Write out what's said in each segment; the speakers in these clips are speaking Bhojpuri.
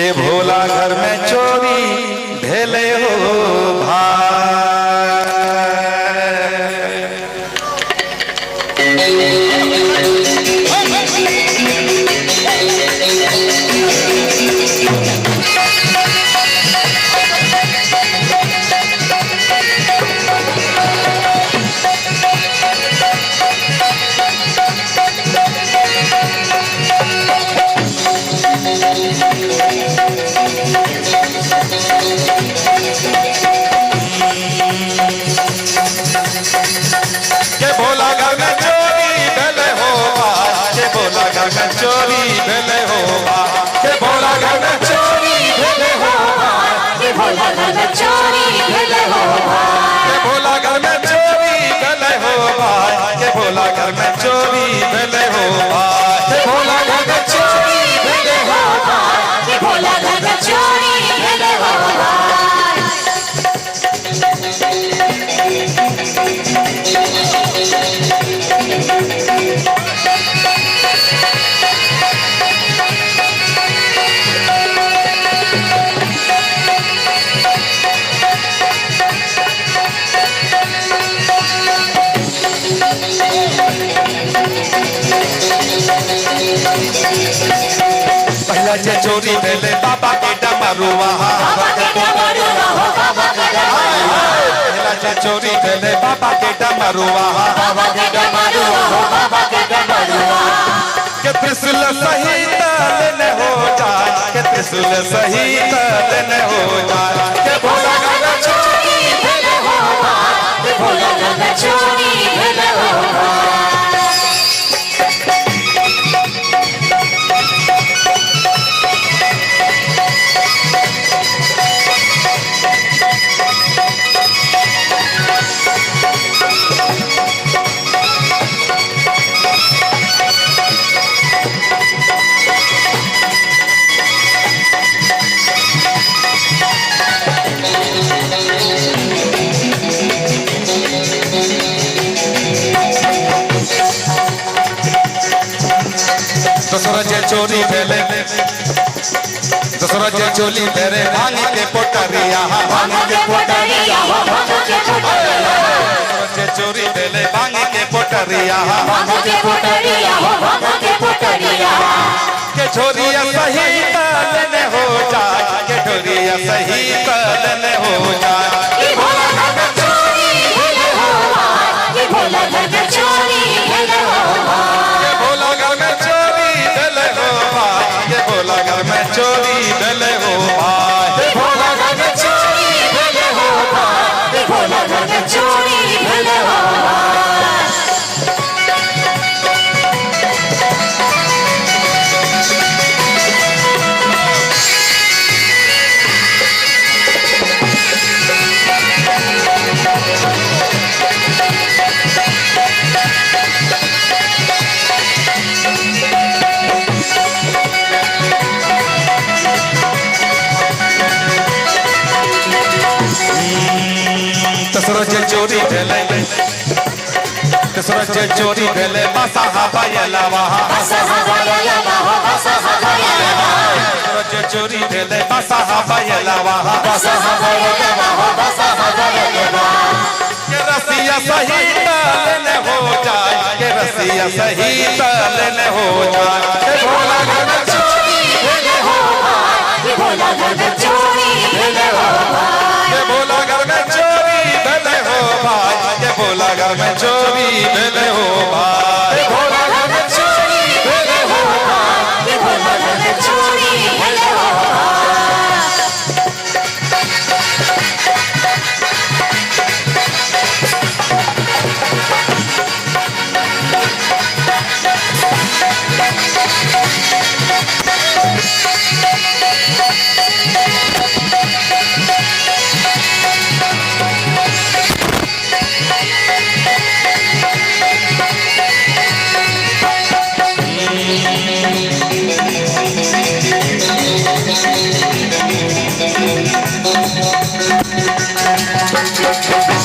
के भोला घर में चोरी भेले हो भाई। चोरी भेले हो के भोला घर में चोरी भेले हो के भोला घर में चोरी भेले हो के भोला घर में चोरी भेले हो के भोला घर में चोरी भेले हो के भोला घर में चोरी भेले हो के भोला घर में चोरी भेले हो। पहला जे चोरी भेले बाबा के डमरुआ, पहला जे चोरी भेले बाबा के डमरुआ, के त्रिशूल सहित न हो जाए, के त्रिशूल सहित न हो जाए, के भोला घर में चोरी भेले हो, के भोला घर में चोरी भेले हो। दूसरा जे चोरी भेले, दूसरा जे चोरी भेले भांग के पोटरिया, भांग के पोटरिया, भांग के पोटरिया, जे चोरी भेले भांग के पोटरिया, भांग के पोटरिया, भांग के पोटरिया, के छोरिया सहित न हो जाए, के छोरिया सहित न हो जाए, कि भोला घर में चोरी भेले हो, कि भोला घर में चोरी भेले हो, के भोला घर में चोरी भेले हो, के भोला घर में चोरी भेले हो, के भोला घर में चोरी भेले हो, के भोला घर में चोरी भेले हो। दूसरा जे चोरी भेले, दूसरा जे चोरी भेले बासा हवायलावा, दूसरा जे चोरी भेले बासा हवायलावा, के रसिया सहित न हो जाए, के रसिया सहित न हो जाए, के भोला घर में चोरी भेले हो, के भोला घर में चोरी भेले हो, के भोला घर में चोरी भेले हो भाई, के भोला घर में चोरी भेले हो भाई, के भोला घर में चोरी भेले हो भाई, के भोला घर में चोरी भेले हो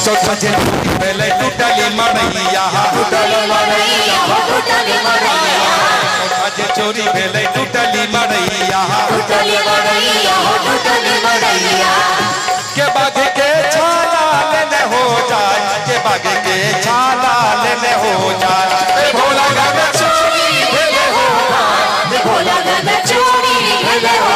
चौथा जे भेले टूटली मड़ैया, टूटली मड़ैया, टूटली मड़ैया, चौथा जे चोरी चोरी भेले टूटली मड़ैया टूटली मड़ैया हो टूटली मड़ैया के बाग के छाला लेने हो जाए के बाग के छाला लेने हो जाए ए भोला घर में चोरी भेले हो ये भोला घर में चोरी भेले हो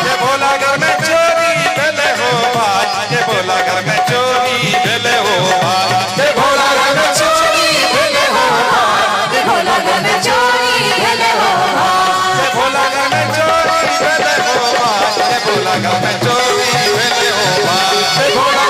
ये भोला घर में चोरी भेले हो भाई ये भोला घर में चोरी भेले हो भाई ये भोला घर में चोरी भेले हो ये भोला घर में चोरी भेले हो ये भोला घर में चोरी भेले हो भाई ये भोला घर में चोरी भेले हो भाई ये भोला